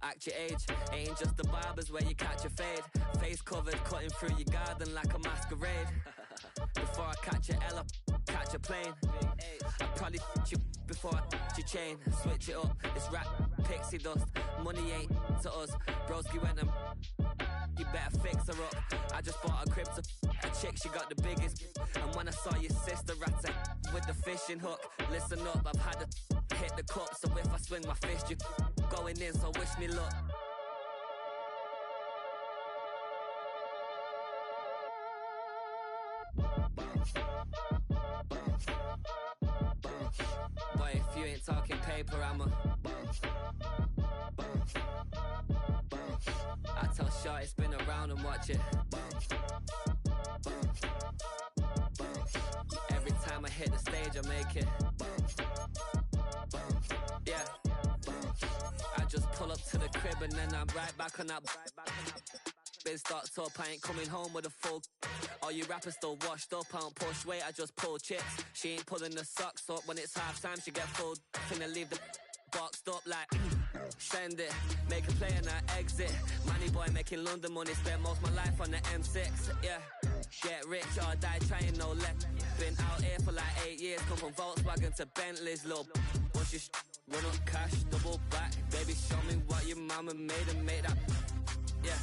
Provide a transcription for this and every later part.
Act your age, ain't just the barbers where you catch a fade. Face covered, cutting through your garden like a masquerade. Before I catch a L up, catch a plane. I'd probably f*** you before I f*** your chain. Switch it up, it's rap, pixie dust. Money ain't to us, broski went and you better fix her up. I just bought a crib to a chick, she got the biggest. And when I saw your sister rat with the fishing hook, listen up, I've had to hit the cup. So if I swing my fist, you going in, so wish me luck. Boy, if you ain't talking paper, I'm a I tell Shorty spin around and watch it. Every time I hit the stage, I make it. Yeah. I just pull up to the crib and then I'm right back on that. Been stocked up, I ain't coming home with a full. All you rappers still washed up, I don't push weight, I just pull chips. She ain't pulling the socks up, when it's half time she get full. Finna leave the boxed up like send it, make a play and I exit. Money boy making London money, spent most of my life on the M6. Yeah, get rich or die trying, no left. Been out here for like 8 years, come from Volkswagen to Bentley's, little. Once you run up cash, double back, baby show me what your mama made and made that. Yeah,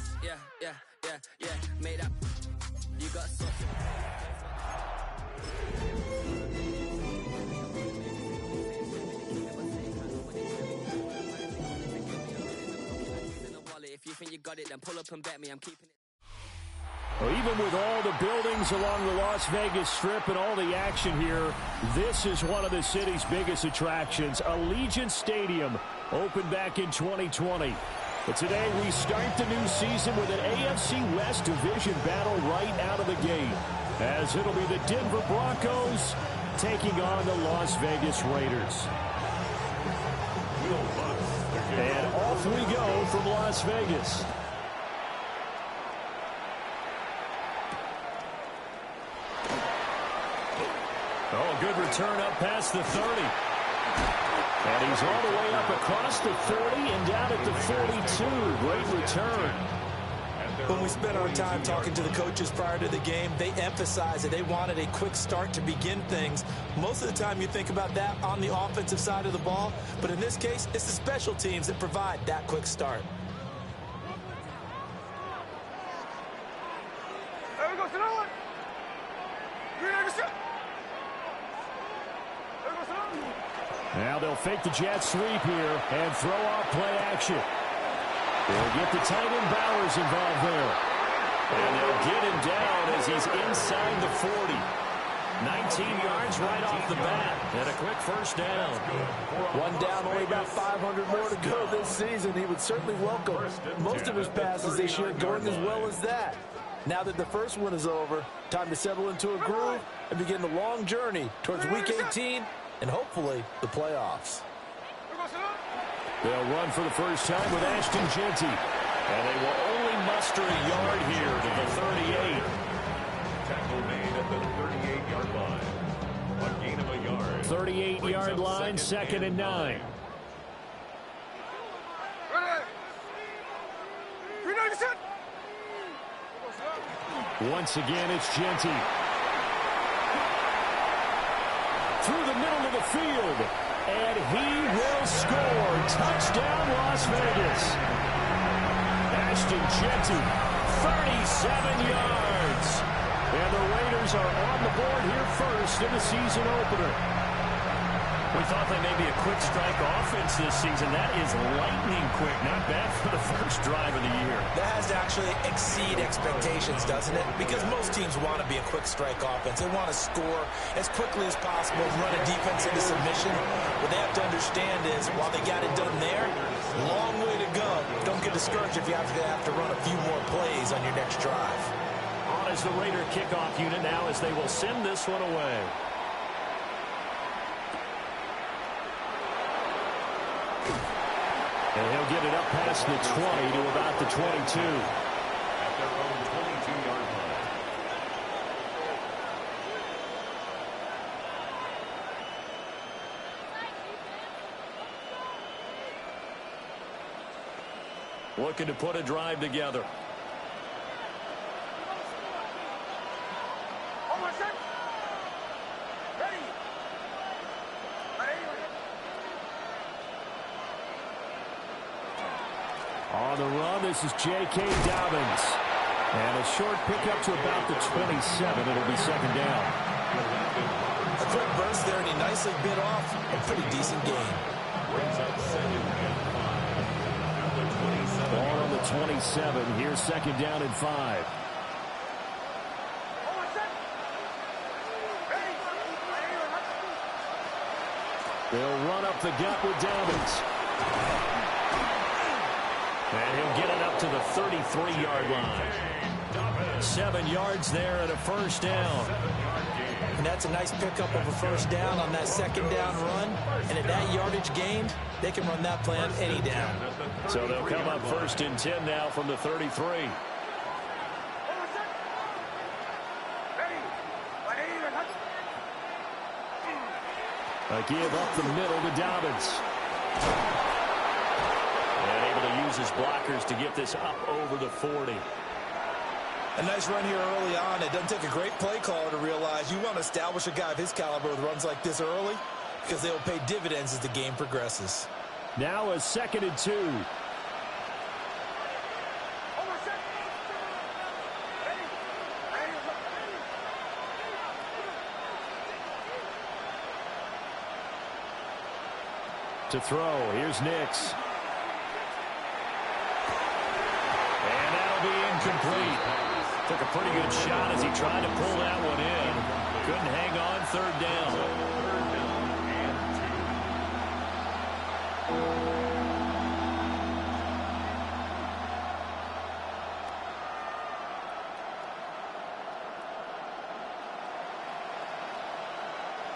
made that. You got something. If you think you got it, then pull up and bet me I'm keeping it. Well, even with all the buildings along the Las Vegas Strip and all the action here, this is one of the city's biggest attractions. Allegiant Stadium opened back in 2020. But today we start the new season with an AFC West division battle right out of the gate, as it'll be the Denver Broncos taking on the Las Vegas Raiders. And off we go from Las Vegas. Oh, good return up past the 30. And he's all the way up across the 40 and down at the 42. Great return. When we spent our time talking to the coaches prior to the game, they emphasized that they wanted a quick start to begin things. Most of the time you think about that on the offensive side of the ball, but in this case, it's the special teams that provide that quick start. There we go, sit down. Now they'll fake the jet sweep here and throw off play action. They'll get the tight end Bowers involved there. And they'll get him down as he's inside the 40. 19 yards right off the bat. And a quick first down. One down, only about 500 more to go this season. He would certainly welcome most of his passes this year going as well as that. Now that the first one is over, time to settle into a groove and begin the long journey towards Week 18 and hopefully the playoffs. They'll run for the first time with Ashton Jeanty. And they will only muster a yard here to the 38. Tackle made at the 38-yard line. A gain of a yard. 38-yard line, second and 9. Once again, it's Jeanty. Through the middle of the field. And he will score. Touchdown, Las Vegas. Ashton Jeanty, 37 yards. And the Raiders are on the board here first in the season opener. We thought they may be a quick strike offense this season. That is lightning quick. Not bad for the first drive of the year. That has to actually exceed expectations, doesn't it? Because most teams want to be a quick strike offense. They want to score as quickly as possible, run a defense into submission. What they have to understand is, while they got it done there, long way to go. Don't get discouraged if you have to run a few more plays on your next drive. On as the Raider kickoff unit now as they will send this one away. And he'll get it up past the 20 to about the 22. at their own 22-yard line. Looking to put a drive together. On the run, this is J.K. Dobbins. And a short pickup to about the 27. It'll be second down. A quick burst there, and he nicely bit off a pretty decent gain. Brings up second and 5. At the 27. Ball on the 27. Here's second down and 5. They'll run up the gut with Dobbins. And he'll get it up to the 33-yard line. 7 yards there and a first down. And that's a nice pickup of a first down on that second down run. And at that yardage gained, they can run that plan any down. So they'll come up first and 10 now from the 33. A give up the middle to Dobbins. And able to use his blockers to get this up over the 40. A nice run here early on. It doesn't take a great play caller to realize you want to establish a guy of his caliber with runs like this early because they will pay dividends as the game progresses. Now a second and 2. To throw, here's Nix. And that'll be incomplete. Took a pretty good shot as he tried to pull that one in. Couldn't hang on, third down.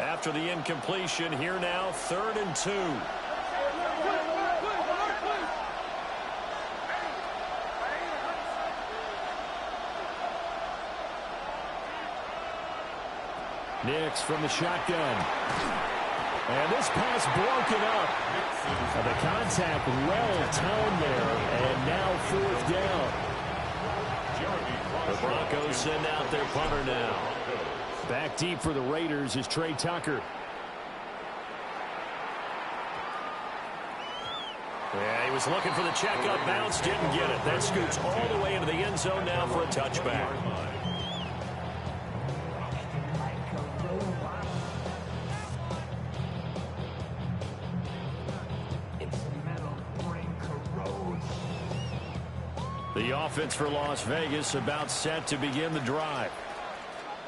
After the incompletion, here now, 3rd and 2. Nix from the shotgun. And this pass broken up. And the contact well timed there. And now 4th down. The Broncos send out their punter now. Back deep for the Raiders is Trey Tucker. Yeah, he was looking for the checkup bounce, didn't get it. That scoots all the way into the end zone now for a touchback. The offense for Las Vegas about set to begin the drive.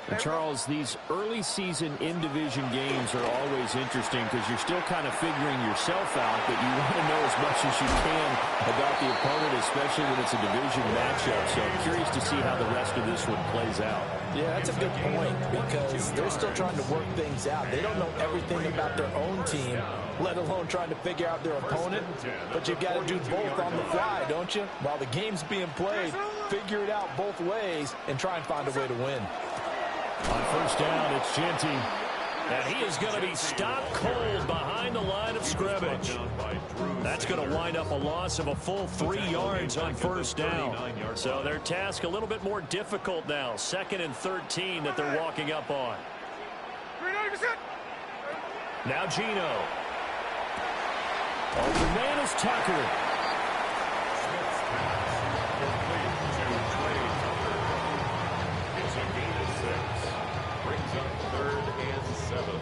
And Charles, these early season in-division games are always interesting because you're still kind of figuring yourself out, but you want to know as much as you can about the opponent, especially when it's a division matchup. So I'm curious to see how the rest of this one plays out. Yeah, that's a good point because they're still trying to work things out. They don't know everything about their own team, let alone trying to figure out their opponent. But you've got to do both on the fly, don't you? While the game's being played, figure it out both ways and try and find a way to win. On first down, it's Genty. And he is going to be stopped cold behind the line of scrimmage. That's going to wind up a loss of a full 3 yards on first down. So their task a little bit more difficult now. 2nd and 13 that they're walking up on. Now Gino. Open man is Tucker. It's a gain of 6. Brings up 3rd and 7.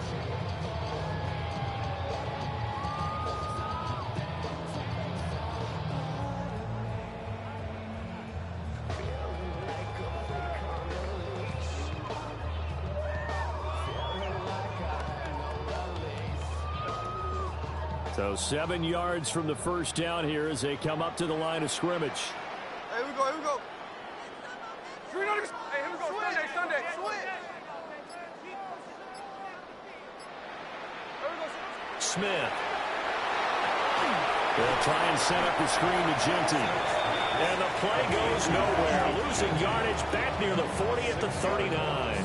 So 7 yards from the first down here as they come up to the line of scrimmage. Hey, here we go, here we go. Hey, here we go, Sunday. Smith. They'll try and set up the screen to Genty. And the play goes nowhere. Losing yardage back near the 40 at the 39.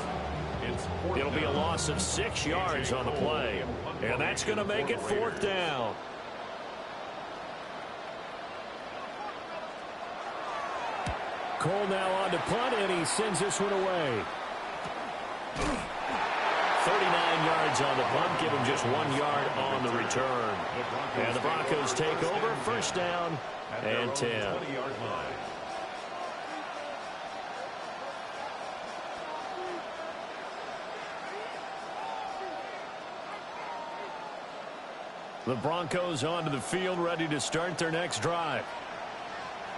It'll be a loss of 6 yards on the play. And that's going to make it 4th down. Cole now on to punt, and he sends this one away. 39 yards on the punt, give him just 1 yard on the return. And the Broncos take over, 1st down and 10. The Broncos onto the field, ready to start their next drive.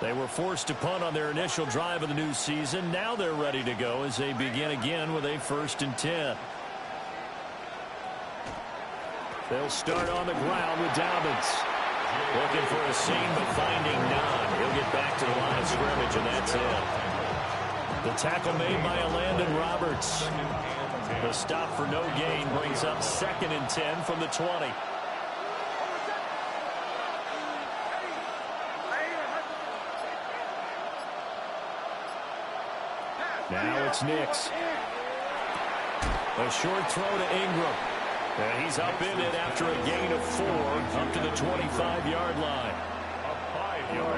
They were forced to punt on their initial drive of the new season. Now they're ready to go as they begin again with a 1st and 10. They'll start on the ground with Dobbins. Looking for a seam, but finding none. He'll get back to the line of scrimmage, and that's it. The tackle made by Landon Roberts. The stop for no gain brings up 2nd and 10 from the 20. Now it's Nix. A short throw to Ingram. And he's up in it after a gain of 4 up to the 25-yard line.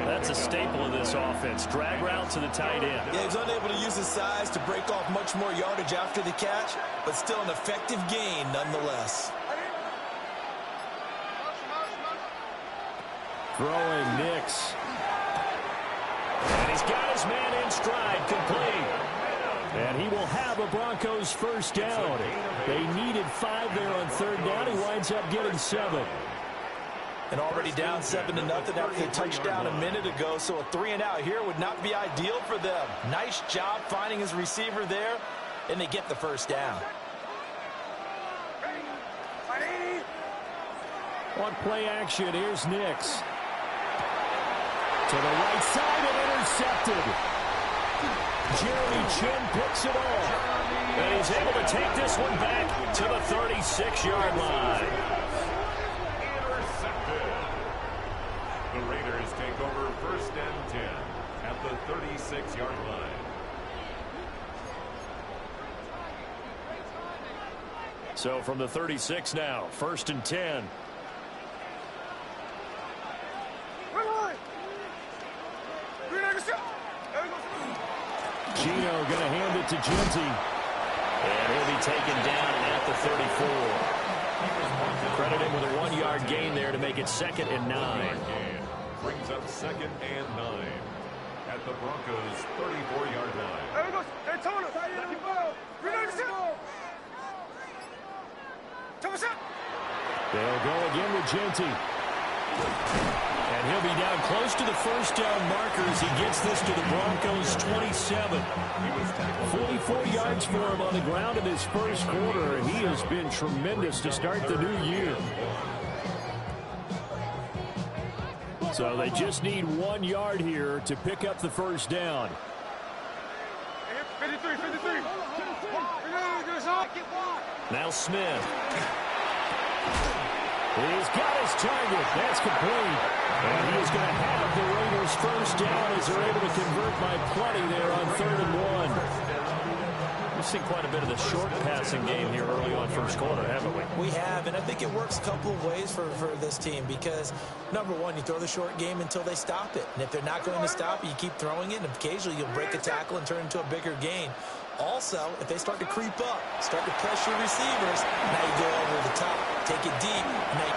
That's a staple of this offense. Drag route to the tight end. Yeah, he's unable to use his size to break off much more yardage after the catch, but still an effective gain nonetheless. Throwing Nix. And he's got his man in stride, complete. And he will have a Broncos 1st down. They needed 5 there on 3rd down. He winds up getting 7. And already down 7-0 after the touchdown a minute ago, so a 3-and-out here would not be ideal for them. Nice job finding his receiver there, and they get the 1st down. On play action, here's Nix. To the right side and intercepted. Jeremy Chin picks it off. And he's able to take this one back to the 36-yard line. Intercepted. The Raiders take over 1st and 10 at the 36-yard line. So from the 36 now, 1st and 10. Gino going to hand it to Genty. And he'll be taken down at the 34. Credit him with a 1-yard gain there to make it 2nd and 9. Brings up 2nd and 9 at the Broncos' 34-yard line. They'll go again with Genty. And he'll be down close to the 1st down marker as he gets this to the Broncos' 27. 44 yards for him on the ground in his 1st quarter, and he has been tremendous to start the new year. So they just need 1 yard here to pick up the 1st down. 53. Now Smith. He's got his target. That's complete. And he is going to have the Raiders 1st down as they're able to convert by plenty there on 3rd and 1. We've seen quite a bit of the short passing game here early on 1st quarter, haven't we? We have, and I think it works a couple of ways for this team because, number one, you throw the short game until they stop it. And if they're not going to stop it, you keep throwing it, and occasionally you'll break a tackle and turn it into a bigger gain. Also, if they start to creep up, start to pressure receivers, now you go over the top, take it deep. And the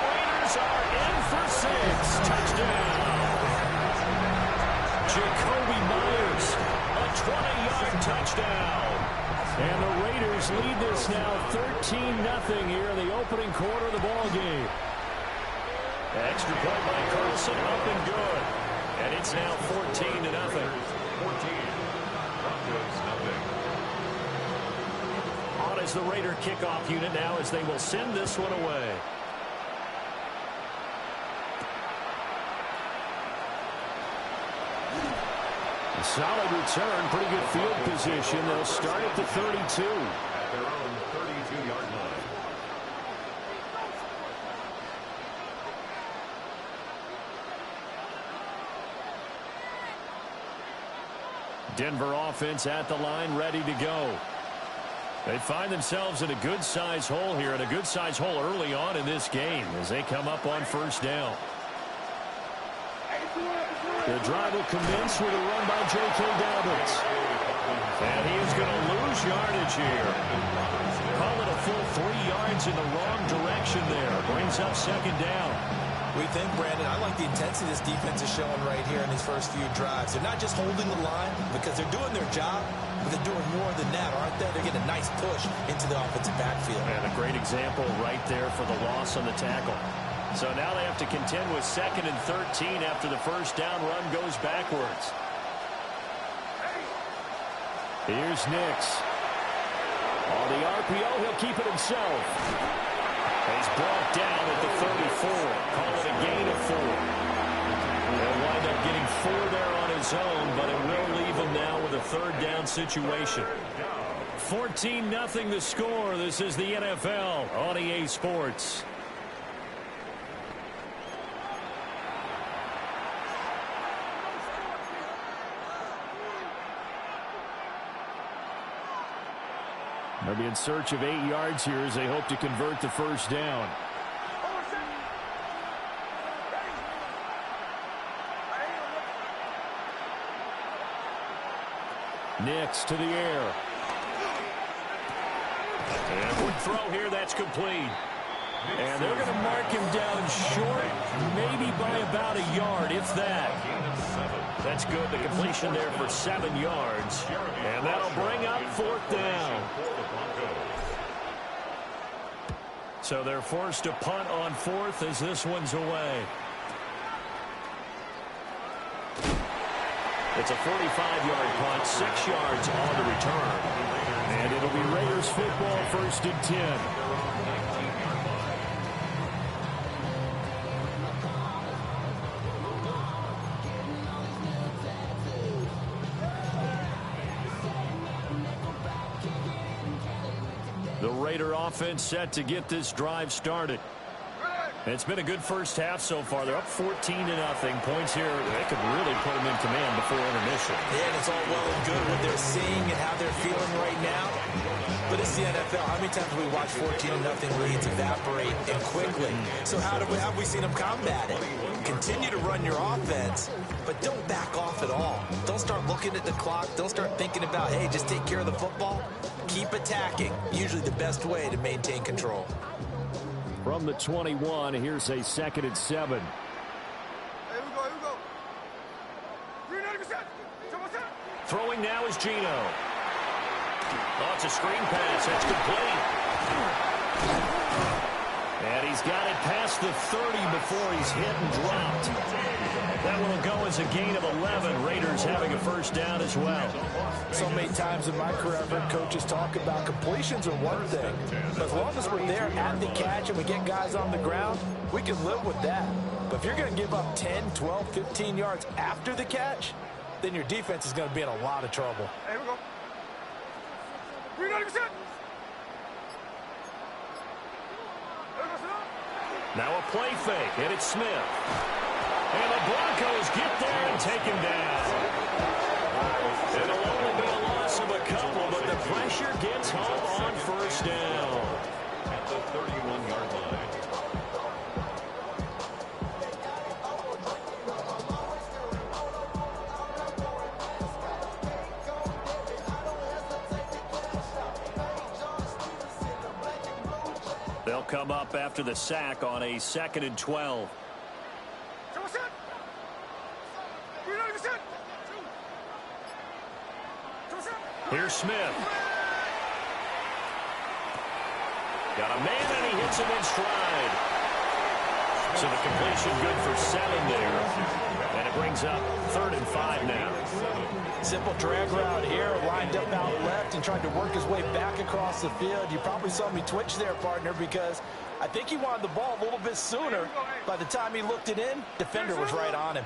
Raiders are in for 6. Touchdown. Jacoby Myers, a 20-yard touchdown. And the Raiders lead this now 13-0 here in the opening quarter of the ball game. Extra point by Carlson, up and good. And it's now 14-0. 14. Broncos nothing. On is the Raider kickoff unit now as they will send this one away. A solid return, pretty good field position. They'll start at the 32. At their own 32-yard line. Denver offense at the line, ready to go. They find themselves in a good-sized hole here, and a good-sized hole early on in this game as they come up on first down. The drive will commence with a run by J.K. Dobbins. And he is going to lose yardage here. Call it a full 3 yards in the wrong direction there. Brings up second down. We think, Brandon, I like the intensity this defense is showing right here in these first few drives. They're not just holding the line because they're doing their job, but they're doing more than that, aren't they? They're getting a nice push into the offensive backfield. And a great example right there for the loss on the tackle. So now they have to contend with 2nd and 13 after the first down run goes backwards. Here's Nix. On the RPO, he'll keep it himself. He's brought down at the 34. Call it a gain of 4. He'll wind up getting 4 there on his own, but it will leave him now with a 3rd down situation. 14-0 the score. This is the NFL on EA Sports. They'll be in search of 8 yards here as they hope to convert the first down. Nix to the air. And quick throw here, that's complete. And they're going to mark him down short, maybe by about a yard, if that. That's good. The completion there for 7 yards. And that'll bring up 4th down. So they're forced to punt on 4th as this one's away. It's a 45-yard punt, 6 yards on the return. And it'll be Raiders football, 1st and 10. The Raider offense set to get this drive started. It's been a good first half so far. They're up 14-0. Points here, they could really put them in command before intermission. Yeah, and it's all well and good what they're seeing and how they're feeling right now. But it's the NFL. How many times have we watched 14-0 leads evaporate and quickly? So how have we seen them combat it? Continue to run your offense, but don't back off at all. Don't start looking at the clock. Don't start thinking about, hey, just take care of the football. Keep attacking. Usually the best way to maintain control. From the 21, here's a 2nd and 7. Here we go, here we go. 390%. Throwing now is Geno. Oh, it's a screen pass. That's complete. And he's got it past the 30 before he's hit and dropped. That one will go as a gain of 11. Raiders having a first down as well. So many times in my career, I've heard coaches talk about completions are one thing. But as long as we're there at the catch and we get guys on the ground, we can live with that. But if you're going to give up 10, 12, 15 yards after the catch, then your defense is going to be in a lot of trouble. Here we go. 390%. Now a play fake, and it's Smith. And the Broncos get there and take him down. It'll only be a loss of a couple, but the pressure gets home on first down. At the 31-yard line. They'll come up after the sack on a 2nd and 12. Here's Smith. Got a man, and he hits him in stride. So the completion good for 7 there. And it brings up 3rd and 5 now. Simple drag route here, lined up out left and tried to work his way back across the field. You probably saw me twitch there, partner, because I think he wanted the ball a little bit sooner. By the time he looked it in, defender was right on him.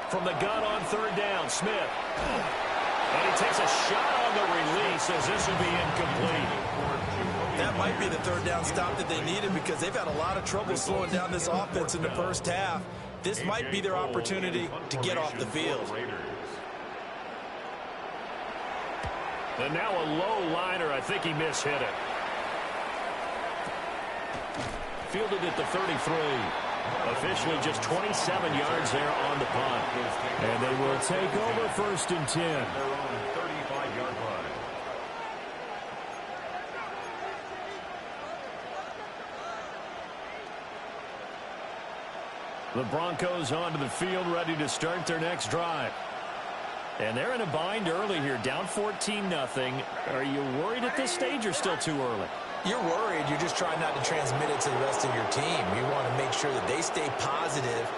From the gun on 3rd down, Smith. And he takes a shot on the release as this will be incomplete. That might be the 3rd down stop that they needed because they've had a lot of trouble slowing down this offense in the first half. this might be their opportunity to get off the field. And now a low liner. I think he mishit it. Fielded at the 33. Officially just 27 yards there on the punt. And they will take over 1st and 10. Their own 35-yard line. The Broncos onto the field, ready to start their next drive. And they're in a bind early here, down 14-0. Are you worried at this stage or still too early? You're worried. You're just trying not to transmit it to the rest of your team. You want to make sure that they stay positive.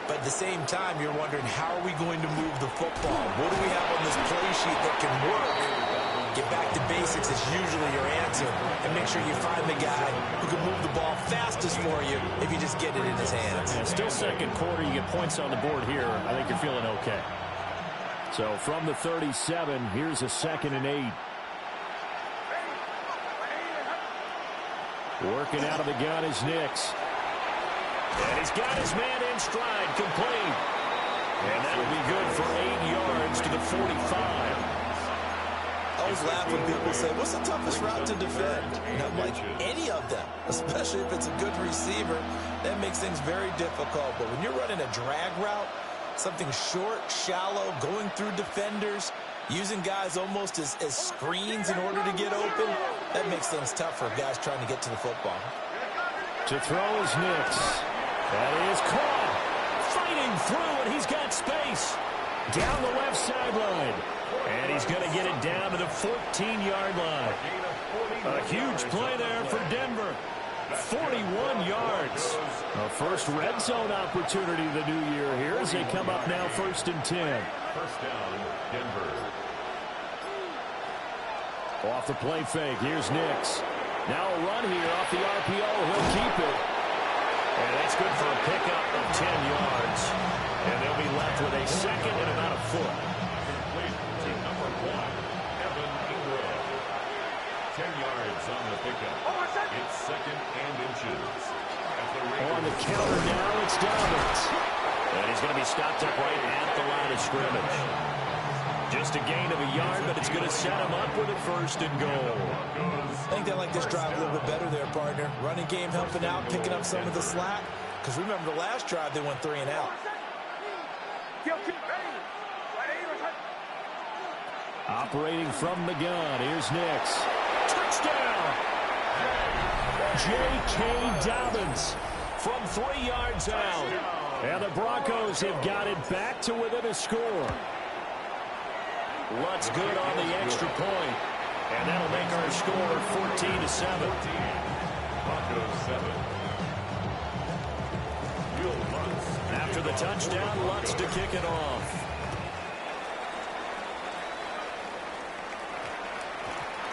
But at the same time, you're wondering, how are we going to move the football? What do we have on this play sheet that can work? Get back to basics is usually your answer. And make sure you find the guy who can move the ball fastest for you if you just get it in his hands. Yeah, still second quarter. You get points on the board here. I think you're feeling okay. So from the 37, here's a 2nd and 8. Working out of the gun is Nix. And he's got his man in stride, complete. And that'll be good for 8 yards to the 45. I always laugh when people say, what's the toughest route to defend? And I'm like, any of them, especially if it's a good receiver. That makes things very difficult. But when you're running a drag route, something short, shallow, going through defenders, using guys almost as screens in order to get open, that makes things tough for guys trying to get to the football. To throw is Nix. That is caught. Fighting through, and he's got space. Down the left sideline. And he's going to get it down to the 14-yard line. A huge play there for Denver. 41 yards. A first red zone opportunity of the new year here as they come up now 1st and 10. First down, Denver. Off the play fake, here's Nix. Now a run here off the RPO. He'll keep it. And that's good for a pickup of 10 yards. And they'll be left with a 2nd and about a foot. Complete to number 1, Evan Ingram. 10 yards on the pickup. It's 2nd and inches. On the counter now, it's Dobbins. And he's going to be stopped up right at the line of scrimmage. Just a gain of a yard, but it's going to set him up with a 1st and goal. I think they like this drive a little bit better there, partner. Running game helping out, picking up some of the slack. Because remember, the last drive, they went 3 and out. Operating from the gun, here's Nix. Touchdown! J.K. Dobbins From 3 yards out. And the Broncos have got it back to within a score. Lutz good on the extra point. And that'll make our score 14-7. Broncos 7. After the touchdown, Lutz to kick it off.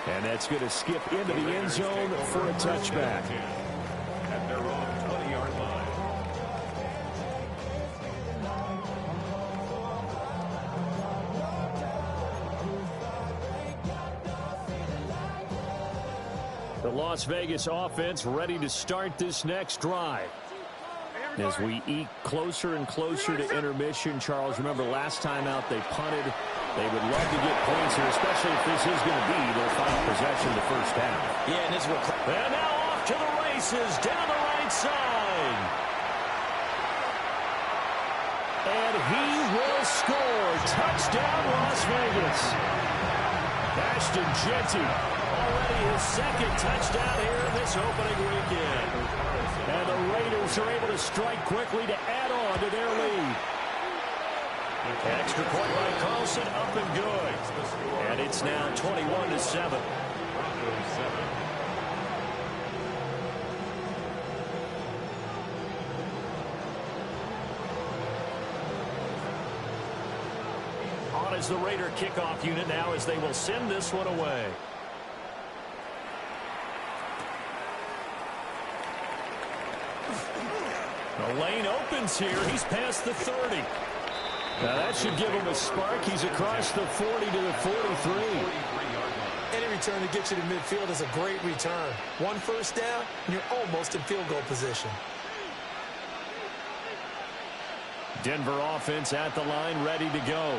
And that's going to skip into the end zone for a touchback. At their own 20-yard line. The Las Vegas offense ready to start this next drive. As we eke closer and closer to intermission, Charles, remember last time out they punted. They would love to get points here, especially if this is going to be their final possession of the first half. Yeah, and this will. And now off to the races down the right side. And he will score. Touchdown, Las Vegas. Ashton Jeanty, already his 2nd touchdown here this opening weekend. And the Raiders are able to strike quickly to add on to their lead. Extra point by Carlson, up and good. And it's now 21-7. Broncos 7. On is the Raider kickoff unit now as they will send this one away. The lane opens here. He's past the 30. Now that should give him a spark. He's across the 40 to the 43. Any return that gets you to midfield is a great return. 1 first down, and you're almost in field goal position. Denver offense at the line, ready to go.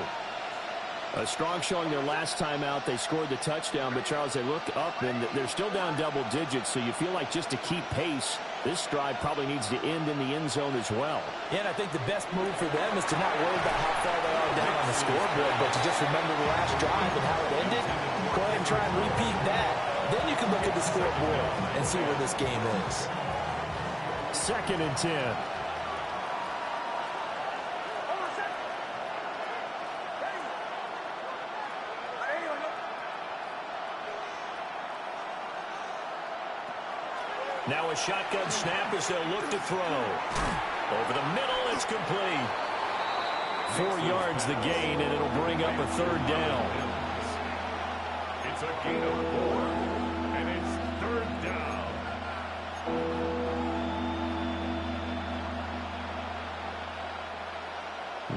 A strong showing their last time out. They scored the touchdown, but, Charles, they look up, and they're still down double digits, so you feel like just to keep pace, this drive probably needs to end in the end zone as well. Yeah, and I think the best move for them is to not worry about how far they are down on the scoreboard, but to just remember the last drive and how it ended. Go ahead and try and repeat that. Then you can look at the scoreboard and see where this game is. 2nd and 10. Now a shotgun snap as they'll look to throw. Over the middle, it's complete. 4 yards the gain, and it'll bring up a 3rd down. It's a gain of 4, and it's 3rd down.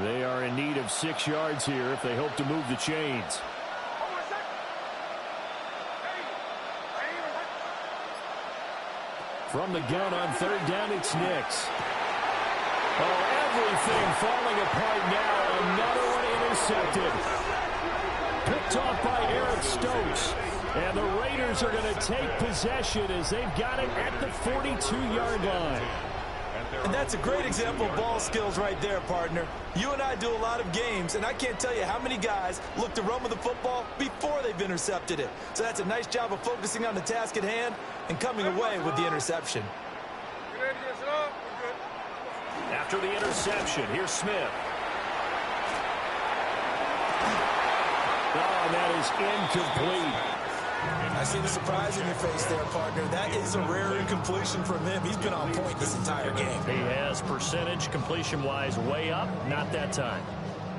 They are in need of 6 yards here if they hope to move the chains. From the gun on 3rd down, it's Nix. Oh, everything falling apart now. Another one intercepted. Picked off by Eric Stokes. And the Raiders are going to take possession as they've got it at the 42-yard line. And that's a great example of ball skills right there, partner. You and I do a lot of games, and I can't tell you how many guys look to run with the football before they've intercepted it. So that's a nice job of focusing on the task at hand and coming away with the interception. After the interception, here's Smith. Oh, that is incomplete. I see the surprise in your face there, partner. That is a rare incompletion from him. He's been on point this entire game. He has percentage completion-wise way up. Not that time.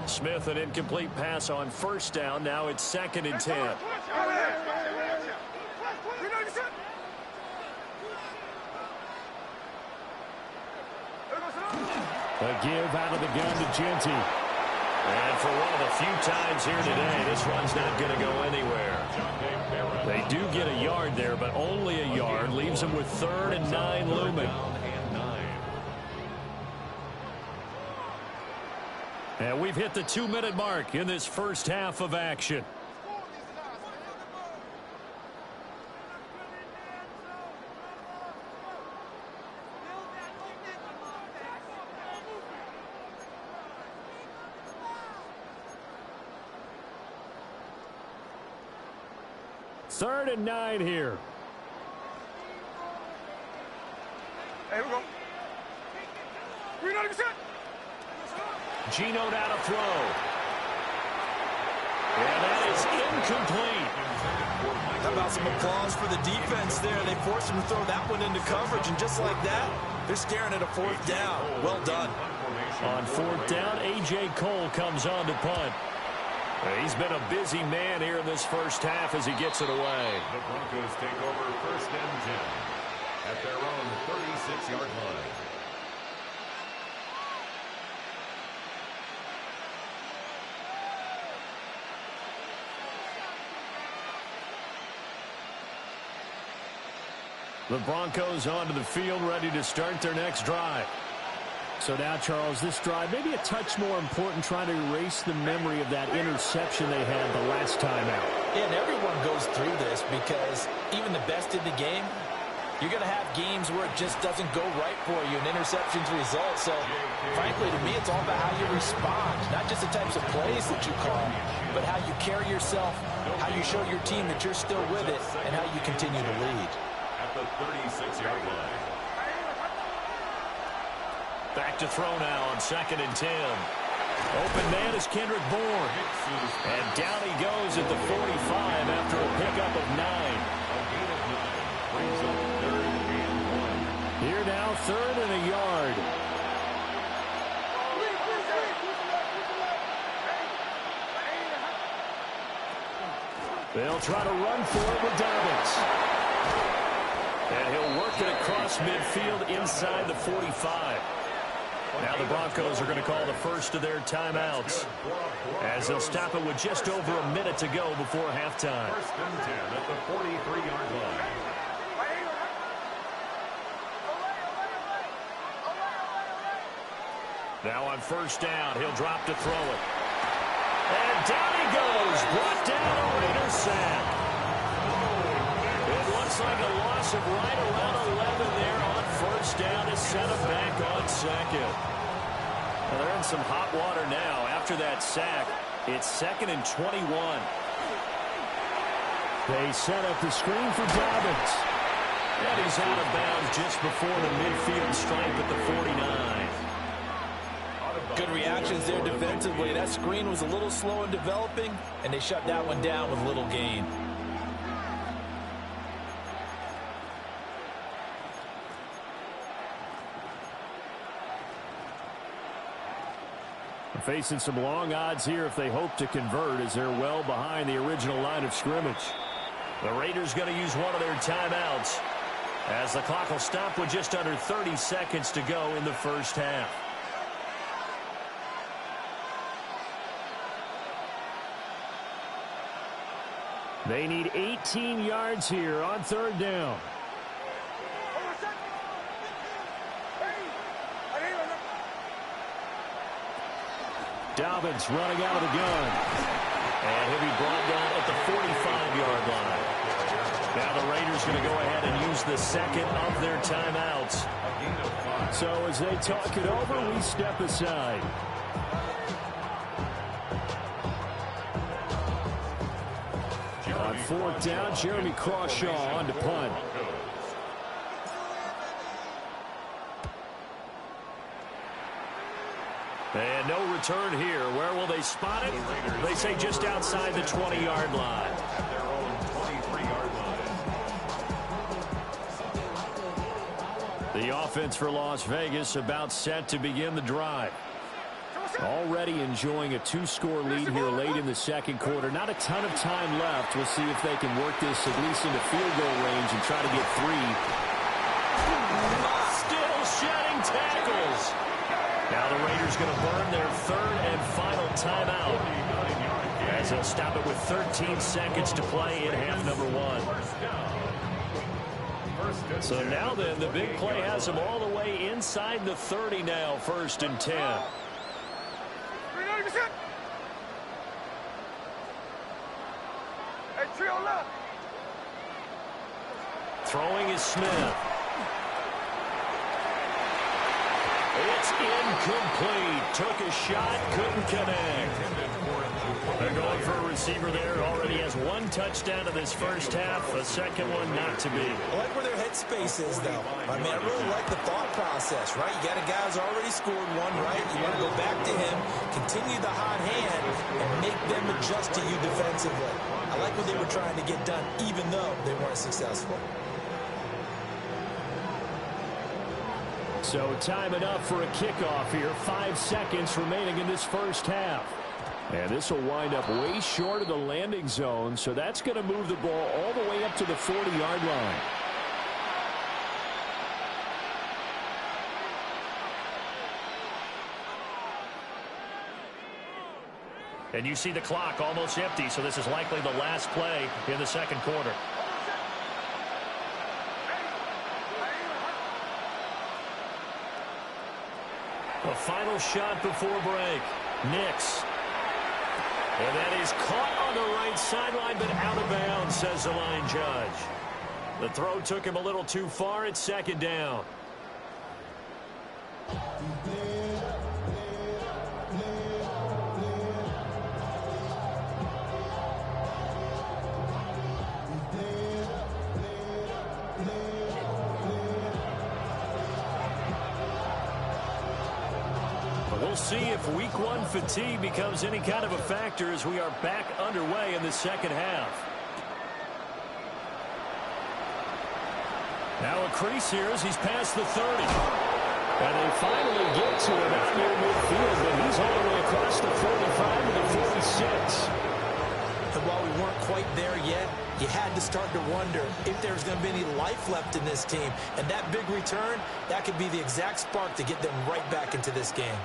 Smith, an incomplete pass on 1st down. Now it's 2nd and 10. A give out of the gun to Genty. And for one of the few times here today, this one's not going to go anywhere. They do get a yard there, but only a yard. Leaves them with 3rd and 9 looming. And we've hit the 2-minute mark in this first half of action. Third and 9 here. Hey, we go. 390%. Gino down to throw. And that is incomplete. How about some applause for the defense there? They forced him to throw that one into coverage, and just like that, they're staring at a 4th down. Well done. On 4th down, A.J. Cole comes on to punt. He's been a busy man here in this first half as he gets it away. The Broncos take over 1st and 10 at their own 36-yard line. The Broncos onto the field, ready to start their next drive. So now, Charles, this drive maybe a touch more important, trying to erase the memory of that interception they had the last time out. Yeah, and everyone goes through this because even the best in the game, you're going to have games where it just doesn't go right for you, and interceptions result. So, frankly, to me, it's all about how you respond, not just the types of plays that you call, but how you carry yourself, how you show your team that you're still with it, and how you continue to lead. At the 36-yard line. Back to throw now on 2nd and 10. Open man is Kendrick Bourne. And down he goes at the 45 after a pickup of 9. A gain of 9 brings up 3rd and 1. Here now, 3rd and a yard. They'll try to run for it with Dobbins. And he'll work it across midfield inside the 45. Now the Broncos are going to call the first of their timeouts as they'll stop it with just over a minute to go before halftime. 1st and 10 at the 43-yard line. Now on first down, he'll drop to throw it. And down he goes. Brought down a Raider sack. It looks like a loss of right around 11 there on first down to set him back on second. Well, they're in some hot water now. After that sack, it's 2nd and 21. They set up the screen for Dobbins. And he's out of bounds just before the midfield stripe at the 49. Good reactions there defensively. That screen was a little slow in developing, and they shut that one down with little gain. Facing some long odds here if they hope to convert, as they're well behind the original line of scrimmage. The Raiders going to use one of their timeouts, as the clock will stop with just under 30 seconds to go in the first half. They need 18 yards here on third down. Dobbins running out of the gun. And he'll be brought down at the 45-yard line. Now the Raiders going to go ahead and use the second of their timeouts. So as they talk it over, we step aside. On fourth down, Jeremy Crawshaw on to punt. And no return here. Where will they spot it? They say just outside the 20-yard line. At their own 23-yard line. The offense for Las Vegas about set to begin the drive. Already enjoying a 2-score lead here late in the second quarter. Not a ton of time left. We'll see if they can work this at least into field goal range and try to get 3. Still shedding tackles. Now the Raiders going to burn their third and final timeout, as they'll stop it with 13 seconds to play in half number 1. So now then, the big play has them all the way inside the 30 now, 1st and 10. Throwing is Smith. It's incomplete. Took a shot, couldn't connect. They're going for a receiver there. Already has 1 touchdown in this first half. A second one not to be. I like where their headspace is, though. I mean, I really like the thought process, right? You got a guy who's already scored 1, right? You want to go back to him, continue the hot hand, and make them adjust to you defensively. I like what they were trying to get done, even though they weren't successful. So time enough for a kickoff here. 5 seconds remaining in this first half. And this will wind up way short of the landing zone, so that's going to move the ball all the way up to the 40-yard line. And you see the clock almost empty, so this is likely the last play in the second quarter. A final shot before break. Nix. And that is caught on the right sideline, but out of bounds, says the line judge. The throw took him a little too far. It's 2nd down. We'll see if week 1 fatigue becomes any kind of a factor as we are back underway in the second half. Now a crease here as he's past the 30. And they finally get to him out near midfield, but he's all the way across the 45 to the 46. And while we weren't quite there yet, you had to start to wonder if there's going to be any life left in this team. And that big return, that could be the exact spark to get them right back into this game.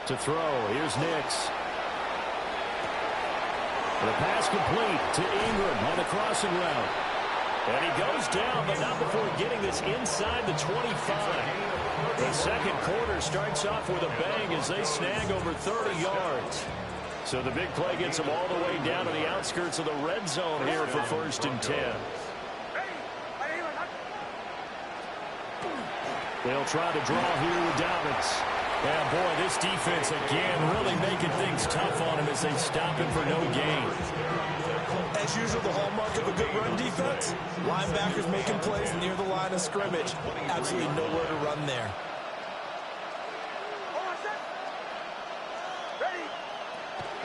To throw, here's Nix. The pass complete to Ingram on the crossing route. And he goes down, but not before getting this inside the 25. The second quarter starts off with a bang as they snag over 30 yards. So the big play gets them all the way down to the outskirts of the red zone here for 1st and 10. They'll try to draw here with Dobbins. Yeah, boy, this defense again really making things tough on him as they stop him for no gain. As usual, the hallmark of a good run defense, linebackers making plays near the line of scrimmage. Absolutely nowhere to run there.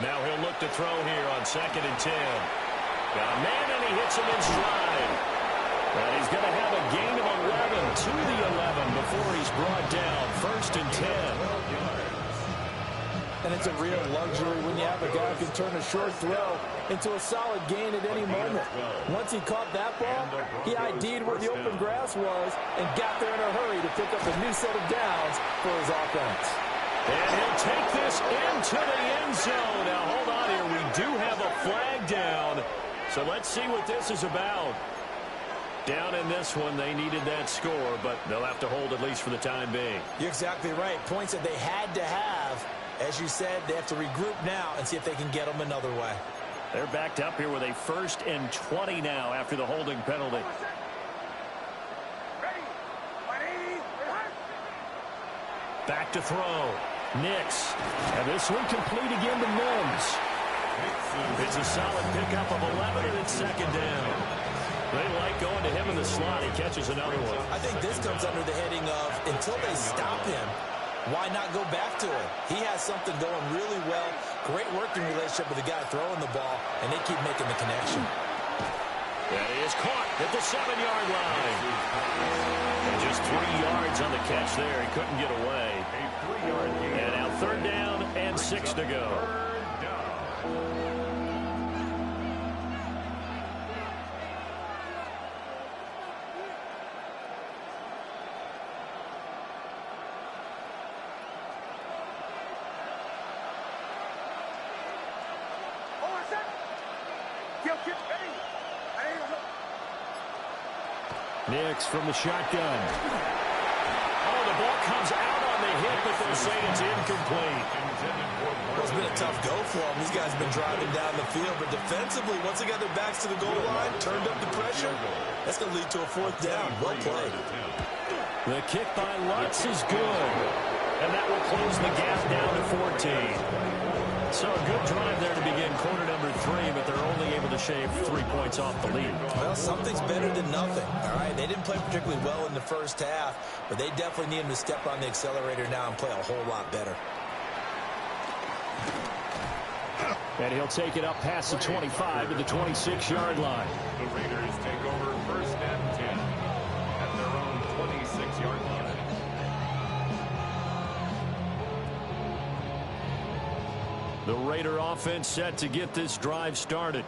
Now he'll look to throw here on 2nd and 10. Got a man, and he hits him in stride. And he's going to have a gain of 11 to the 11 before he's brought down. 1st and 10. And it's a real luxury when you have a guy who can turn a short throw into a solid gain at any moment. Once he caught that ball, he ID'd where the open grass was and got there in a hurry to pick up a new set of downs for his offense. And he'll take this into the end zone. Now, hold on here. We do have a flag down. So let's see what this is about. Down in this one, they needed that score, but they'll have to hold at least for the time being. You're exactly right. Points that they had to have. As you said, they have to regroup now and see if they can get them another way. They're backed up here with a 1st and 20 now after the holding penalty. Back to throw. Nix. And this one complete again to Mims. It's a solid pickup of 11, and it's 2nd down. They like going to him in the slot. He catches another one. I think this comes under the heading of until they stop him, why not go back to him? He has something going really well. Great working relationship with the guy throwing the ball, and they keep making the connection. And he is caught at the 7-yard line. And just 3 yards on the catch there. He couldn't get away. And now 3rd down and 6 to go. Nix from the shotgun. Oh, the ball comes out on the hit, but they'll say it's incomplete. Well, it's been a tough go for them. These guys have been driving down the field, but defensively, once they got their backs to the goal line, turned up the pressure, that's going to lead to a 4th down. Well played. The kick by Lutz is good, and that will close the gap down to 14. So a good drive there to begin quarter number 3, but they're only able to shave 3 points off the lead. Well, something's better than nothing, all right? They didn't play particularly well in the first half, but they definitely need them to step on the accelerator now and play a whole lot better. And he'll take it up past the 25 to the 26-yard line. The Raiders take over 1st and 10 at their own 26-yard line. The Raider offense set to get this drive started.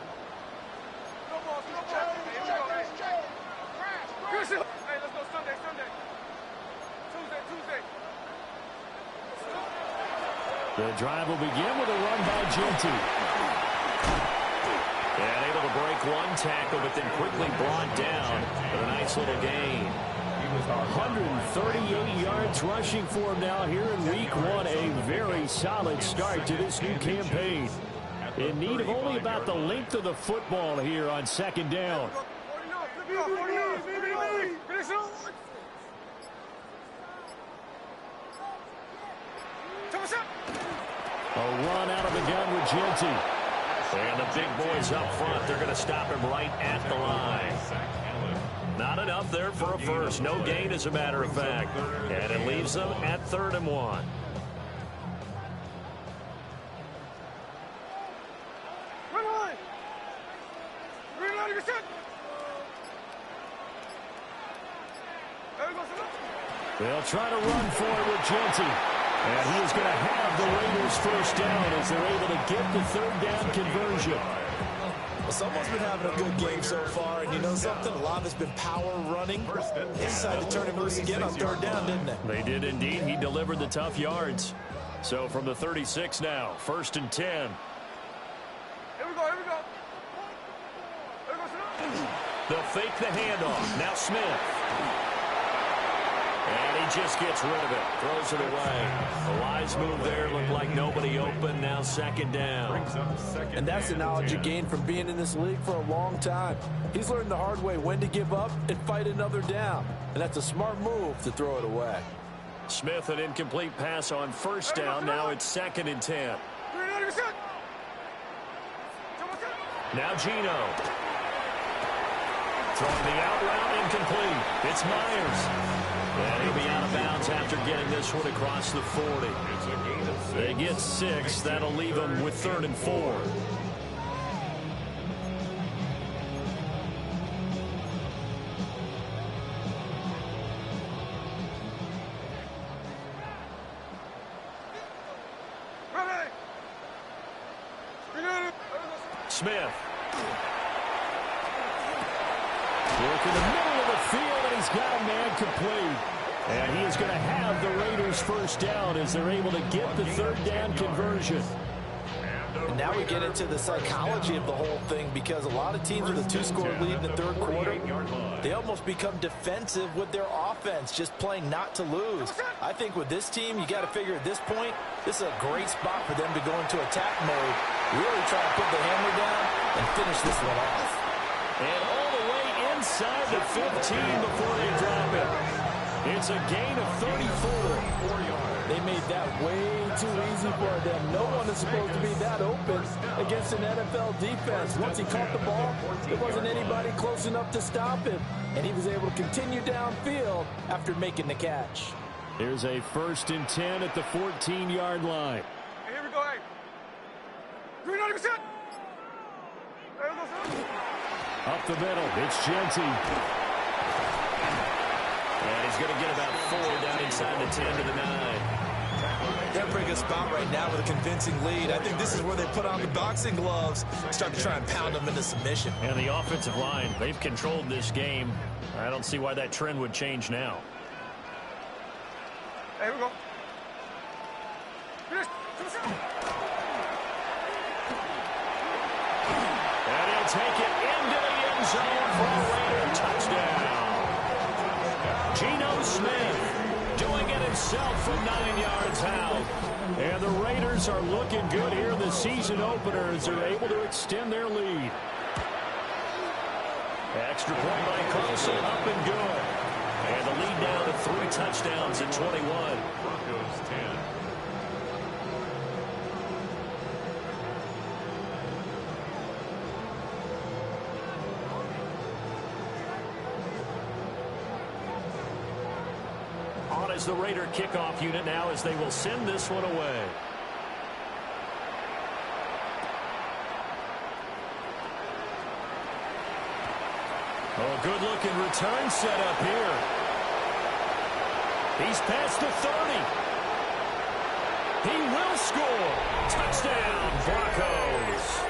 The drive will begin with a run by Genty. And able to break one tackle, but then quickly brought down with a nice little gain. 138 yards rushing for him now here in week 1. A very solid start to this new campaign. In need of only about the length of the football here on 2nd down. A run out of the gun with Genty. And the big boys up front, they're going to stop him right at the line. Not enough there for a first. No gain, as a matter of fact. And it leaves them at 3rd and 1. They'll try to run for it with Genty. And he is going to have the Raiders 1st down as they're able to get the 3rd down conversion. Well, someone's been having a good game so far, and you know something? A lot of it's been power running. They decided to turn him loose again on 3rd down, didn't they? They did indeed. He delivered the tough yards. So from the 36 now, 1st and 10. Here we go, here we go. Here we go, They'll fake the handoff. Now Smith. And he just gets rid of it. Throws it away. A wise move there. Looked like nobody open. Now second down. And that's the knowledge you gain from being in this league for a long time. He's learned the hard way when to give up and fight another down. And that's a smart move to throw it away. Smith, an incomplete pass on first down. Now it's 2nd and 10. Now Gino. Throwing the out route, incomplete. It's Myers. And he'll be out of bounds after getting this one across the 40. They get 6. That'll leave them with 3rd and 4. Smith. Work in the middle of the field, and he's got a man complete. And he is going to have the Raiders first down as they're able to get the 3rd down conversion. And now we get into the psychology of the whole thing, because a lot of teams with a 2-score lead in the 3rd quarter, they almost become defensive with their offense, just playing not to lose. I think with this team, you got to figure at this point, this is a great spot for them to go into attack mode, really try to put the hammer down and finish this one off. And all the way inside the 15 before they drop it. It's a gain of 34. They made that way too easy for them. No one is supposed to be that open against an NFL defense. Once he caught the ball, there wasn't anybody close enough to stop him. And he was able to continue downfield after making the catch. Here's a 1st and 10 at the 14-yard line. Hey, here we go, hey. 390%. Up the middle, it's Genty. And he's going to get about 4 down inside the 10 to the 9. They're in a pretty good spot right now with a convincing lead. I think this is where they put on the boxing gloves, start to try and pound them into submission. And the offensive line, they've controlled this game. I don't see why that trend would change now. Hey, here we go. And he'll take it into the end zone for a Raider touchdown. Geno Smith doing it himself from 9 yards out. And the Raiders are looking good here in the season opener as they're able to extend their lead. Extra point by Colson, up and good. And the lead down to 3 touchdowns at 21. Broncos 10. On is the Raider kickoff unit now as they will send this one away. Oh, good-looking return set up here. He's past the 30. He will score. Touchdown, Broncos.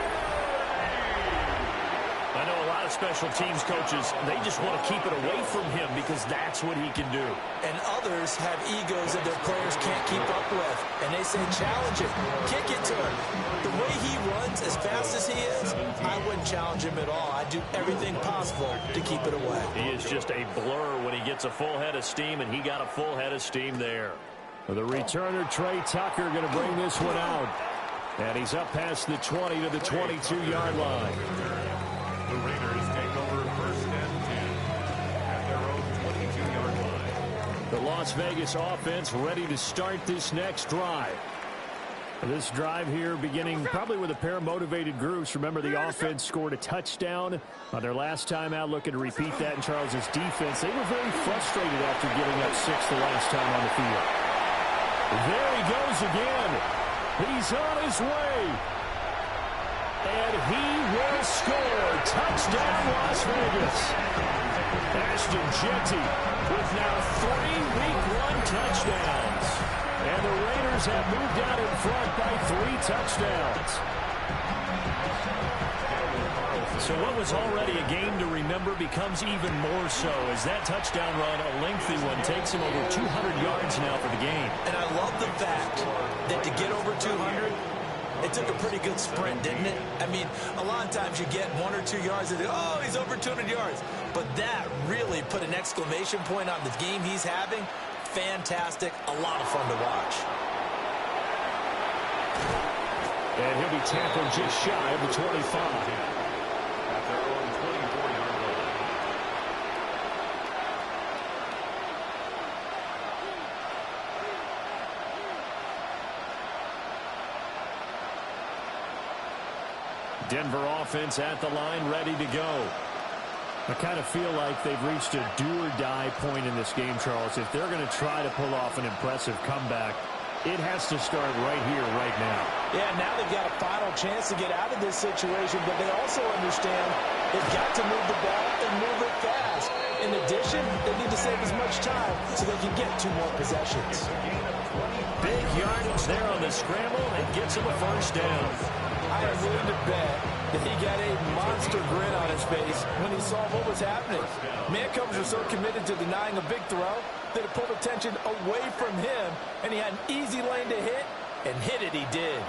I know a lot of special teams coaches, they just want to keep it away from him because that's what he can do. And others have egos that their players can't keep up with. And they say, challenge him, kick it to him. The way he runs as fast as he is, I wouldn't challenge him at all. I'd do everything possible to keep it away. He is just a blur when he gets a full head of steam, and he got a full head of steam there. The returner, Trey Tucker, going to bring this one out. And he's up past the 20 to the 22-yard line. The Raiders take over 1st and 10 at their own 22-yard line. The Las Vegas offense ready to start this next drive. This drive here beginning probably with a pair of motivated groups. Remember, the offense scored a touchdown on their last time out, looking to repeat that in Charles's defense. They were very frustrated after giving up 6 the last time on the field. There he goes again. He's on his way. And he will score. Touchdown, Las Vegas. Ashton Genty with now 3 Week 1 touchdowns. And the Raiders have moved out in front by 3 touchdowns. So what was already a game to remember becomes even more so as that touchdown run, a lengthy one, takes him over 200 yards now for the game. And I love the fact that to get over 200, It took a pretty good sprint, didn't it? I mean, a lot of times you get 1 or 2 yards and oh, he's over 200 yards. But that really put an exclamation point on the game he's having. Fantastic. A lot of fun to watch. And he'll be tackled just shy of the 25. At their own 24-yard line. Denver offense at the line, ready to go. I kind of feel like they've reached a do-or-die point in this game, Charles. If they're going to try to pull off an impressive comeback, it has to start right here, right now. Yeah, now they've got a final chance to get out of this situation, but they also understand they've got to move the ball and move it fast. In addition, they need to save as much time so they can get 2 more possessions. Big yardage there on the scramble and gets him a first down. I am willing to bet that he got a monster grin on his face when he saw what was happening. Man-coverage was so committed to denying a big throw that it pulled attention away from him, and he had an easy lane to hit, and hit it he did.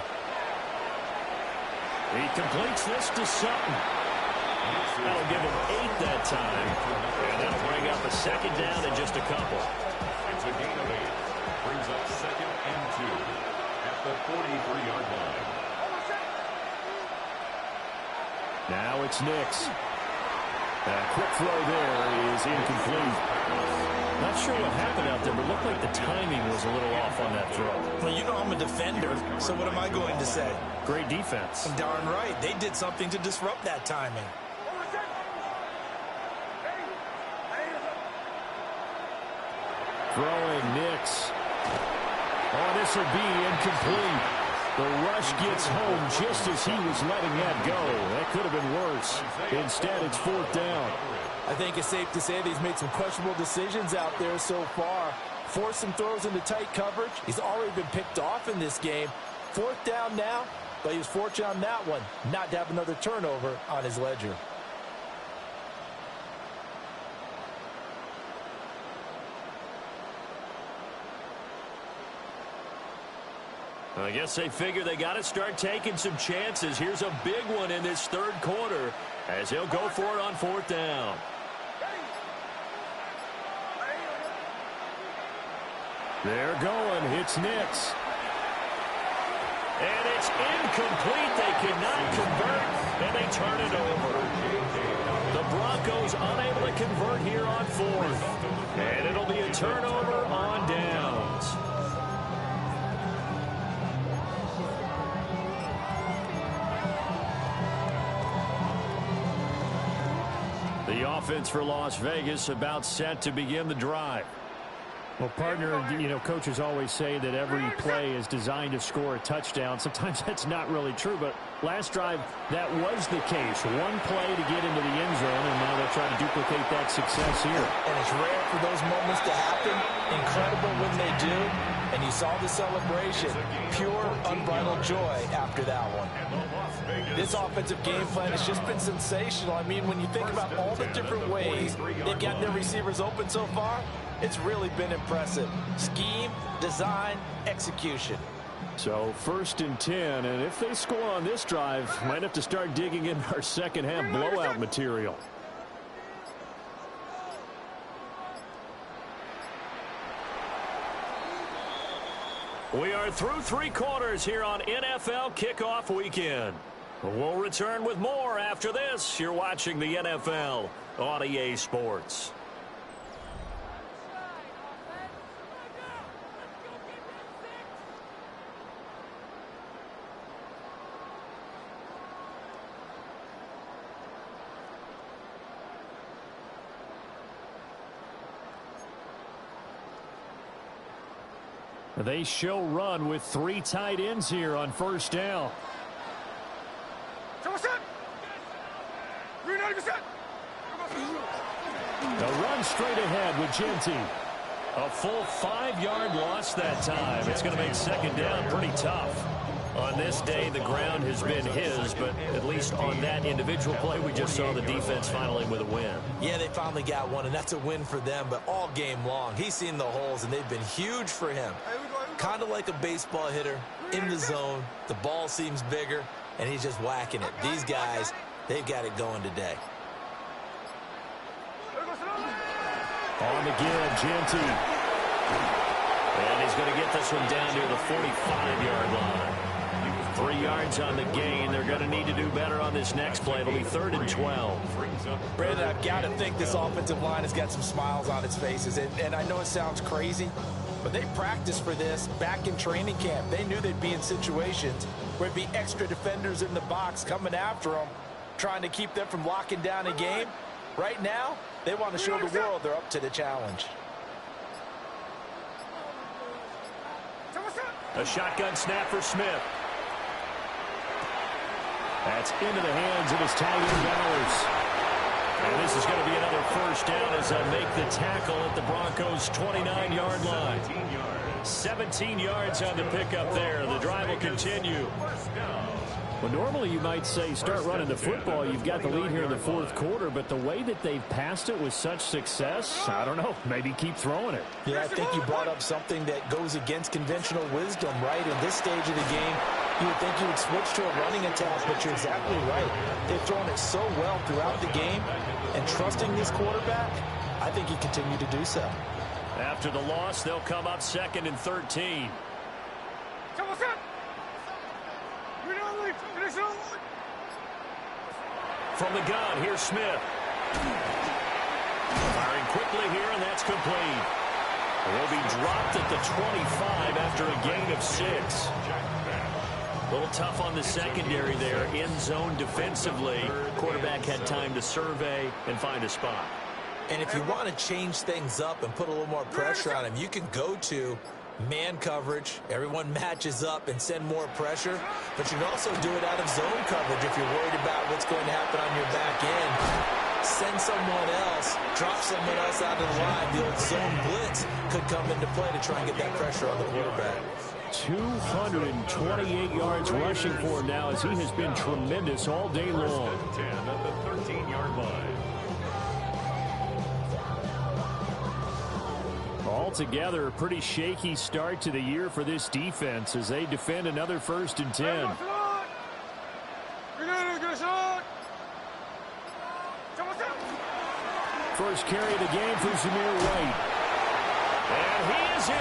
He completes this to Sutton. That'll give him 8 that time, and that'll bring up a second down in just a couple. It's a gain of 8. Brings up 2nd and 2 at the 43-yard line. Now it's Nix. A quick throw there is incomplete. Not sure what happened out there, but it looked like the timing was a little off on that throw. Well, you know I'm a defender, so what am I going to say? Great defense. Darn right. They did something to disrupt that timing. Throwing Nix. Oh, this will be incomplete. The rush gets home just as he was letting that go. That could have been worse. Instead, it's 4th down. I think it's safe to say that he's made some questionable decisions out there so far. Forced some throws into tight coverage. He's already been picked off in this game. 4th down now, but he was fortunate on that one not to have another turnover on his ledger. I guess they figure they got to start taking some chances. Here's a big one in this 3rd quarter as he'll go for it on 4th down. They're going. It's Nix. And it's incomplete. They cannot convert, and they turn it over. The Broncos unable to convert here on 4th. And it'll be a turnover on downs. The offense for Las Vegas about set to begin the drive. Well, partner, you know, coaches always say that every play is designed to score a touchdown. Sometimes that's not really true, but last drive, that was the case. One play to get into the end zone, and now they're trying to duplicate that success here. And it's rare for those moments to happen. Incredible when they do. And you saw the celebration. Pure, unbridled joy after that one. This offensive game plan has just been sensational. I mean, when you think about all the different ways they've gotten their receivers open so far, it's really been impressive. Scheme, design, execution. So 1st and 10, and if they score on this drive, might have to start digging in our second half blowout material. We are through 3 quarters here on NFL Kickoff Weekend. We'll return with more after this. You're watching the NFL on EA Sports. They show run with 3 tight ends here on 1st down. The run straight ahead with Genty. A full 5-yard loss that time. It's going to make 2nd down pretty tough. On this day, the ground has been his, but at least on that individual play, we just saw the defense finally with a win. Yeah, they finally got one, and that's a win for them, but all game long, he's seen the holes, and they've been huge for him. Kind of like a baseball hitter, in the zone. The ball seems bigger, and he's just whacking it. These guys, they've got it going today. On the give, Genty. And he's going to get this one down near the 45-yard line. 3 yards on the gain. They're going to need to do better on this next play. It'll be 3rd and 12. Brandon, I've got to think this offensive line has got some smiles on its faces. And I know it sounds crazy, but they practiced for this back in training camp. They knew they'd be in situations where there'd be extra defenders in the box coming after them, trying to keep them from locking down a game. Right now, they want to show the world they're up to the challenge. A shotgun snap for Smith. That's into the hands of his tagging Bowers. And this is going to be another first down as they'll make the tackle at the Broncos' 29-yard line. 17 yards on the pickup there. The drive will continue. Well, normally you might say start running the football. You've got the lead here in the 4th quarter, but the way that they've passed it with such success, I don't know, maybe keep throwing it. Yeah, I think you brought up something that goes against conventional wisdom, right? In this stage of the game, you would think you would switch to a running attack, but you're exactly right. They've thrown it so well throughout the game, and trusting this quarterback, I think he continued to do so. After the loss, they'll come up 2nd and 13. From the gun, here's Smith. Firing quickly here, and that's complete. He'll be dropped at the 25 after a gain of 6. A little tough on the secondary there. In zone defensively. Quarterback had time to survey and find a spot. And if you want to change things up and put a little more pressure on him, you can go to man coverage. Everyone matches up and send more pressure. But you can also do it out of zone coverage if you're worried about what's going to happen on your back end. Send someone else, drop someone else out of the line. The old zone blitz could come into play to try and get that pressure on the quarterback. 228 yards rushing for him now as he has been tremendous all day long. 10 at the 13-yard line. Altogether, a pretty shaky start to the year for this defense as they defend another 1st and 10. First carry of the game for Zamir White. And he is in.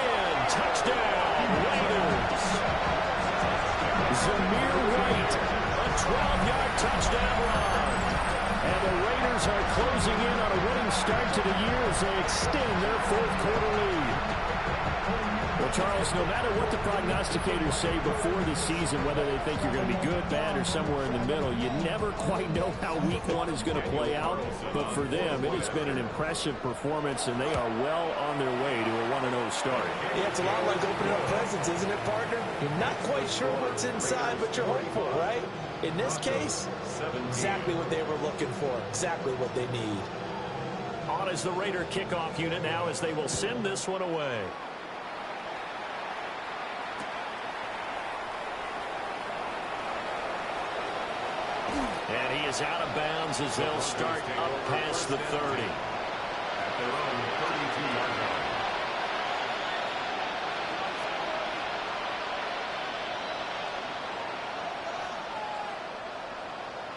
Touchdown, Raiders. Zamir White, A 12-yard touchdown run. and the Raiders are closing in on a winning start to the year as they extend their 4th quarter lead. Well, Charles, no matter what the prognosticators say before the season, whether they think you're going to be good, bad, or somewhere in the middle, you never quite know how week 1 is going to play out. But for them, it has been an impressive performance, and they are well on their way to a 1-0 start. Yeah, it's a lot like opening up presents, isn't it, partner? You're not quite sure what's inside, but you're hopeful, right? In this case, exactly what they were looking for, exactly what they need. On is the Raider kickoff unit now as they will send this one away. And he is out of bounds as they'll start up past the 30. At their own 32-yard line.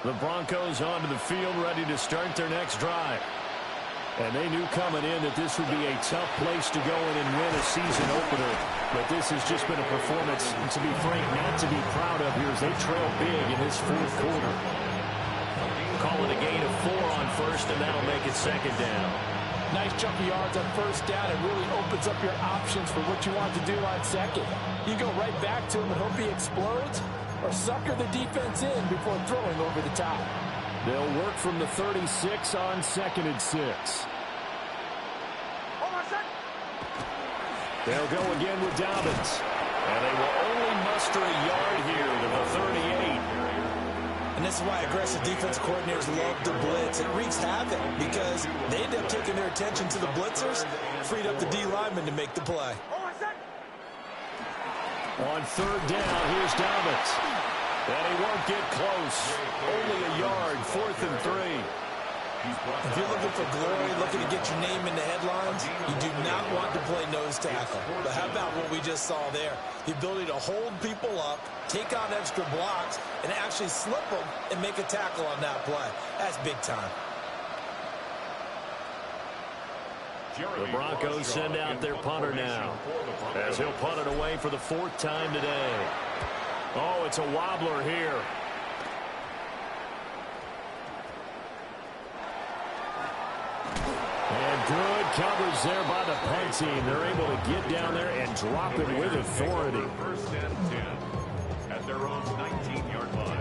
The Broncos onto the field, ready to start their next drive. And they knew coming in that this would be a tough place to go in and win a season opener. But this has just been a performance, to be frank, not to be proud of here as they trail big in this 4th quarter. Call it a gain of 4 on 1st, and that'll make it 2nd down. Nice chunk of yards on 1st down. It really opens up your options for what you want to do on 2nd. You go right back to him and hope he explodes, or sucker the defense in before throwing over the top. They'll work from the 36 on 2nd and 6. They'll go again with Dobbins. And they will only muster a yard here to the 38. And this is why aggressive defense coordinators love to blitz. It wreaks havoc because they end up taking their attention to the blitzers, freed up the D lineman to make the play. On 3rd down, here's Dobbins. And he won't get close. Only a yard, 4th and 3. If you're looking for glory, looking to get your name in the headlines, you do not want to play nose tackle. But how about what we just saw there? The ability to hold people up, take on extra blocks, and actually slip them and make a tackle on that play. That's big time. The Broncos send out their punter now, as he'll punt it away for the 4th time today. Oh, it's a wobbler here. And good coverage there by the punt team. They're able to get down there and drop it with authority. First and 10 at their own 19-yard line.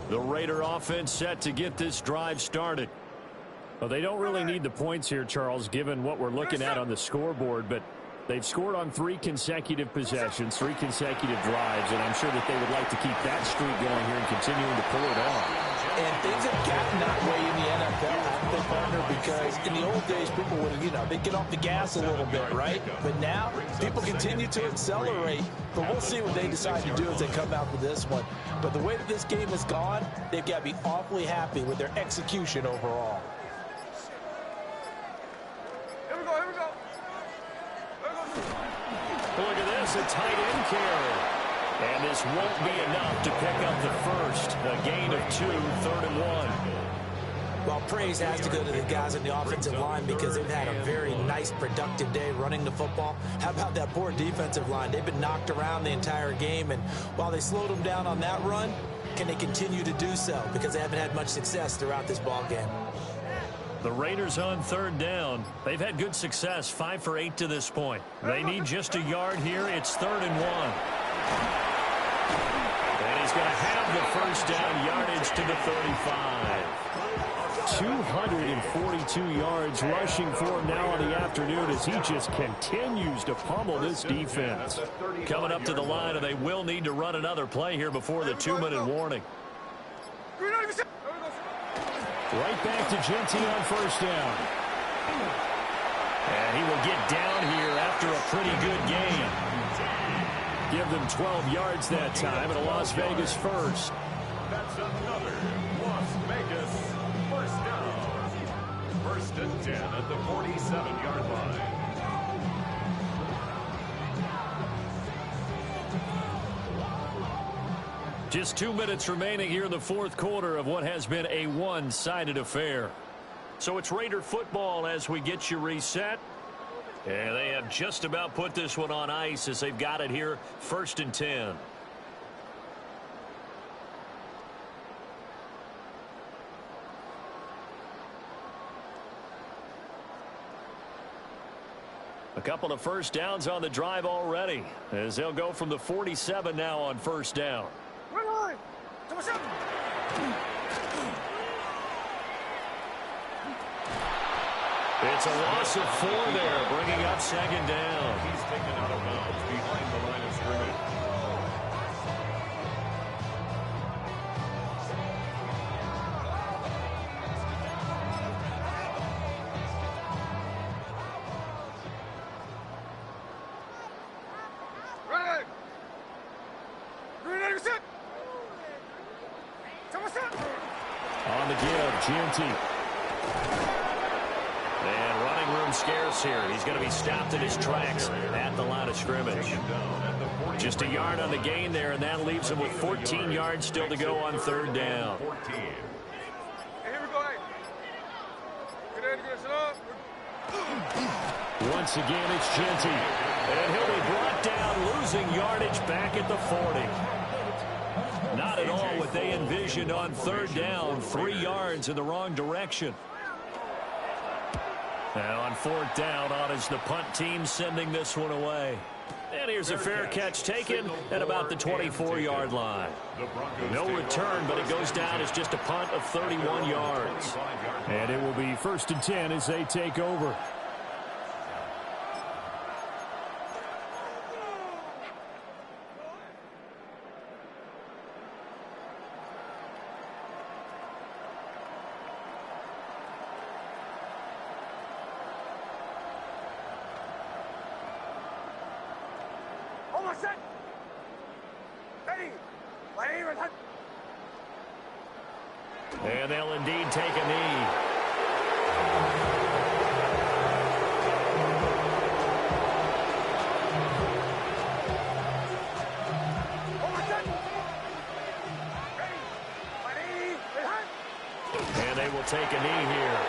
The Raider offense set to get this drive started. Well, they don't really need the points here, Charles, given what we're looking at on the scoreboard, but they've scored on 3 consecutive possessions, 3 consecutive drives, and I'm sure that they would like to keep that streak going here and continuing to pull it off. And things have gotten that way in the NFL, haven't they, partner? Because in the old days, people would, they'd get off the gas a little bit, right? But now, people continue to accelerate. But we'll see what they decide to do as they come out with this one. But the way that this game has gone, they've got to be awfully happy with their execution overall. Here we go, here we go. Look at this, a tight end carry. And this won't be enough to pick up the first. A gain of 2, 3rd and 1. Well, praise has to go to the guys on the offensive line because they've had a very nice, productive day running the football. How about that poor defensive line? They've been knocked around the entire game, and while they slowed them down on that run, can they continue to do so? Because they haven't had much success throughout this ball game. The Raiders on 3rd down. They've had good success, 5 for 8 to this point. They need just a yard here. It's 3rd and 1. And he's going to have the first down, yardage to the 35. 242 yards rushing for him now on the afternoon as he just continues to pummel this defense. Coming up to the line, and they will need to run another play here before the 2-minute warning. Right back to Genty on 1st down. And he will get down here after a pretty good game. Give them 12 yards that time, and a Las Vegas first. That's another Las Vegas first down. 1st and 10 at the 47-yard line. Just 2 minutes remaining here in the 4th quarter of what has been a one-sided affair. So it's Raider football as we get you reset. And they have just about put this one on ice as they've got it here, 1st and 10. A couple of first downs on the drive already as they'll go from the 47 now on 1st down. It's a loss of 4 there, bringing up 2nd down. He's taken out of bounds behind the line of scrimmage. Ready! Green 86! On the give, Genty. And running room scarce here. He's going to be stopped in his tracks at the line of scrimmage. Just a yard on the gain there, and that leaves him with 14 yards still to go on 3rd down. Hey, here we go, hey. Get in, get it up. Once again, it's Genty. And he'll be brought down, losing yardage back at the 40. Not at all what they envisioned on 3rd down. 3 yards in the wrong direction. Now on 4th down, on is the punt team sending this one away. And here's a fair catch taken at about the 24-yard line. No return, but it goes down as just a punt of 31 yards. And it will be 1st and 10 as they take over. And they'll indeed take a knee. And they will take a knee here.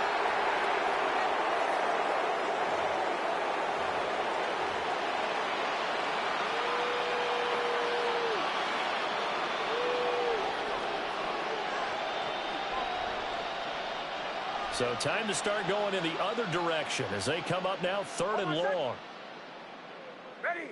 So time to start going in the other direction as they come up now 3rd and long. Ready.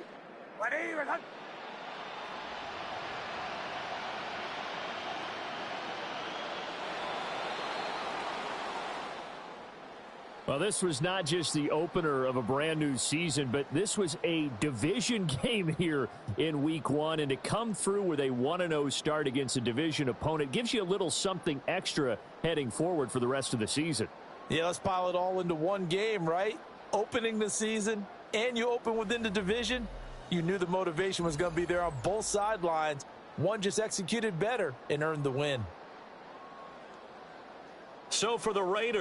Well, this was not just the opener of a brand new season, but this was a division game here in week 1. And to come through with a 1-0 start against a division opponent gives you a little something extra heading forward for the rest of the season. Yeah, let's pile it all into one game, right? Opening the season, and you open within the division. You knew the motivation was going to be there on both sidelines. One just executed better and earned the win. So for the Raiders,